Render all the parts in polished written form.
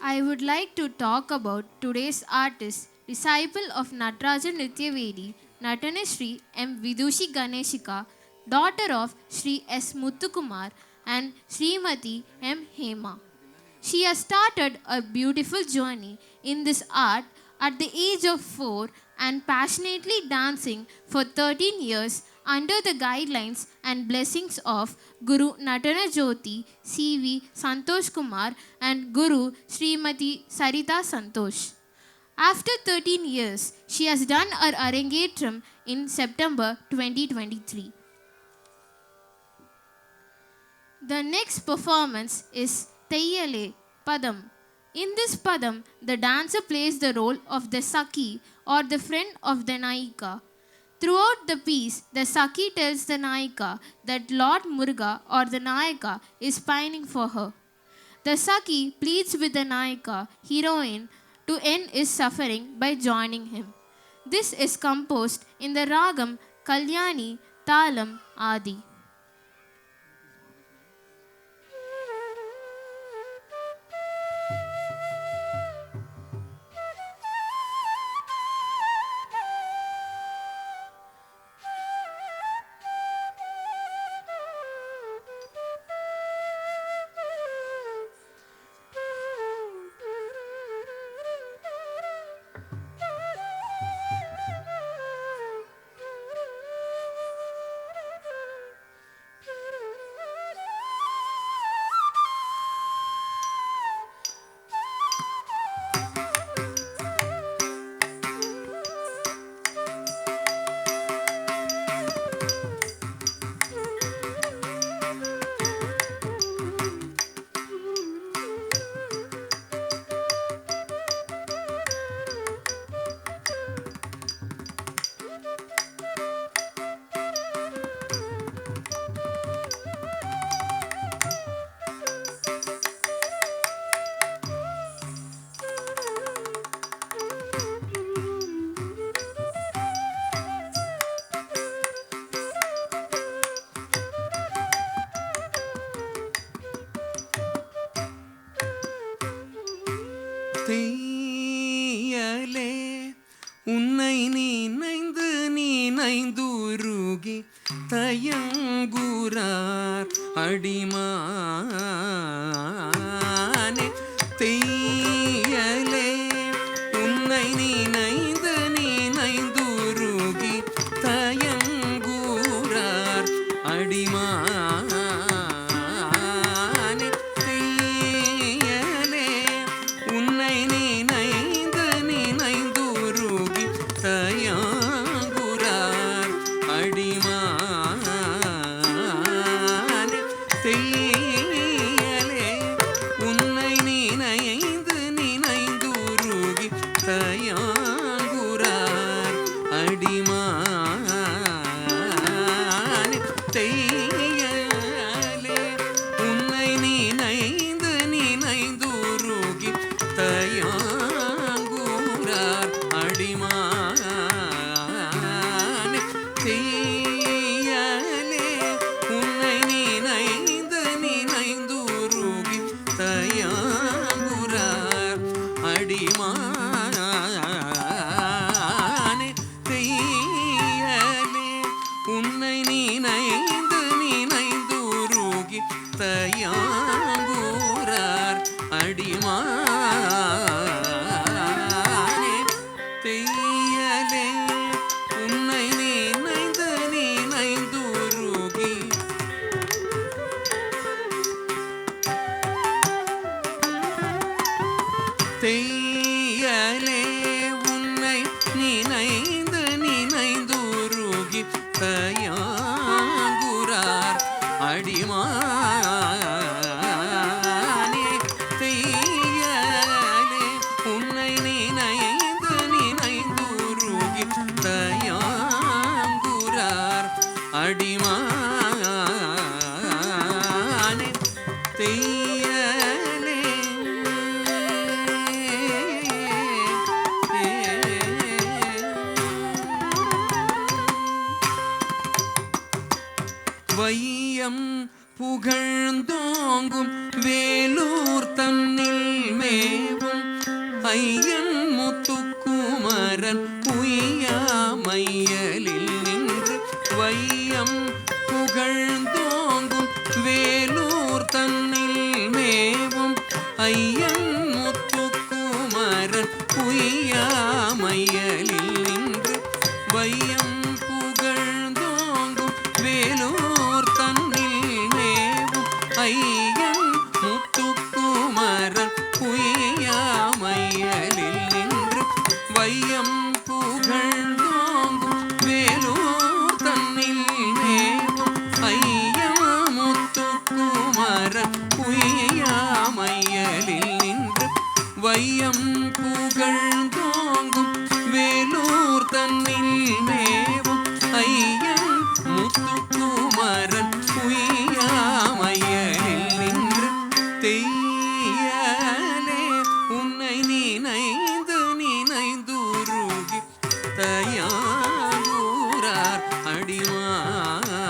I would like to talk about today's artist, disciple of Natarajan Nityavedi, Natanasri M. Vidushi Ganeshika, daughter of Sri S. Muthukumar and Srimati M. Hema. She has started a beautiful journey in this art at the age of 4 and passionately dancing for 13 years under the guidelines and blessings of Guru Natana Jyoti C.V. Santosh Kumar and Guru Srimati Sarita Santosh. After 13 years, she has done her Arangetram in September 2023. The next performance is Theyyale Padam. In this Padam, the dancer plays the role of the Sakhi or the friend of the Nayika. Throughout the piece, the Sakhi tells the Nayika that Lord Muruga or the Nayaka is pining for her. The Sakhi pleads with the Nayaka, heroine, to end his suffering by joining him. This is composed in the Ragam Kalyani Talam Adi. தெய்யலே உன்னை நினைந்துருகி தயங்குறார் அடிமானே. தெய்யலே உன்னை நினைந்துருகி தயங்குறார் அடிமானே. தெய்யலே உன்னை நினைந்துருகி தயங்குறார் அடிமானே. தெய்யலே உன்னை நினைந்துருகி தயங்குறார் அடிமானே. தெய்யலே வையம் புகழ்ந்தோங்கும் வேலூர் தன்னில் மேவ ஐயன் முத்துக்குமரன் உய்யாமையலில் நின்று வையம் புகழ்ந்தோங்கும் வேலூர் தன்னில் மேவும் ஐயன் முத்துக்குமரன் உய்யாமையலில் நின்று வையம் புகழ்ந்தோங்கும் வேலூர் தன்னில் மேவும் ஐயன் முத்துக்குமரன் உய்யாமையலில் நின்று வையம் புகழ்ந்தோங்கும் வேலூர் தன்னில் மேவும் ஐயம் முத்துக்குமரன் உய்யாமையலில் நின்று வையம் புகழ்ந்தோங்கும் வேலூர் தன்னில் மேவும் ஐயன் முத்துக்குமரன் உய்யாமையலில் நின்று தெய்யலே உன்னை நினைந்துருகி தயாரூரார் அடிமானே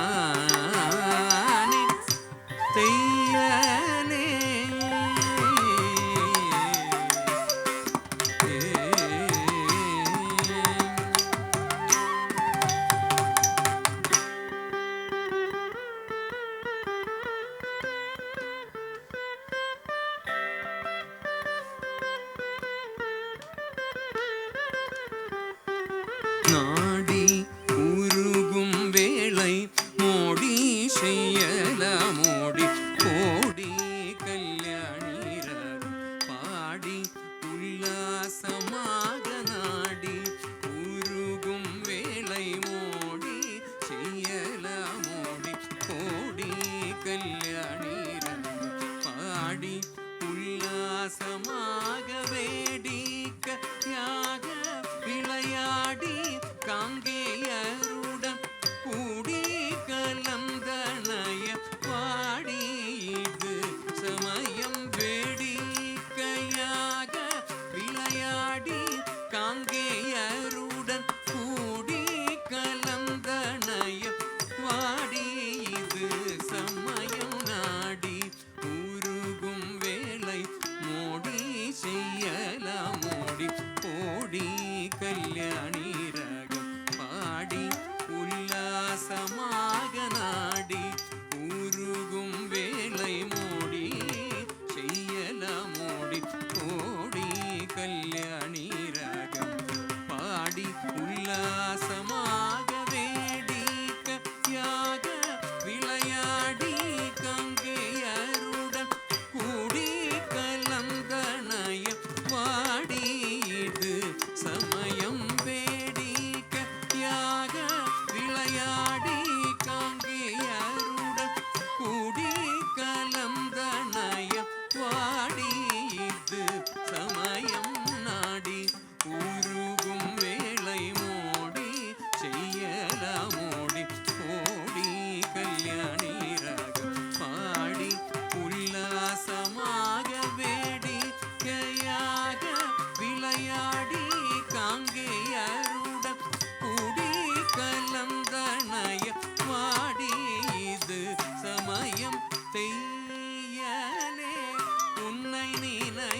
தெய்யலே நாடி உருகும் வேளை மோடி செய்யல மோடி கோடி கல்யாணிரர் பாடி உல்லாசமாக நாடி உருகும் வேளை மோடி செய்யல மோடி கோடி கல்யாணிரர் பாடி உல்லாசமாக வேடிக்கையாக விளையாடி காங்கேயருடன் கூடி கலந்தனைய பாடி இது சமயம் வேடிக்கையாக விளையாடி காங்கேயருடன் கூடி கலந்தனைய வாடி இது சமயம் நாடி உருகும் வேளை மோடி செய்யல மோடி கோடி கல்யாணி ராகம் பாடி உல்லாசமாக நாடி உருகும் வேளை மோடி செய்யல மோடி கோடி கல்யாணி ராகம் பாடி உல்லாசமாக வேடிக்கையாக விளையாடி கங்கையருடன் கூடி கலந்தனைய வாடி இது சமயம் வேடிக்கையாக விளையாடி காங்கேயருடன் கூடி கலந்தனைய வாடி இது சமயம் நாடி உருகும் வேளை மோடி செய்யல மோடி கோடி கல்யாணி ராகம் பாடி உல்லாசமாக வேடிக்கையாக விளையாடி காங்கேயருடன் கூடி கலந்தனைய வாடி இது சமயம் தெய்யலே உன்னை நினை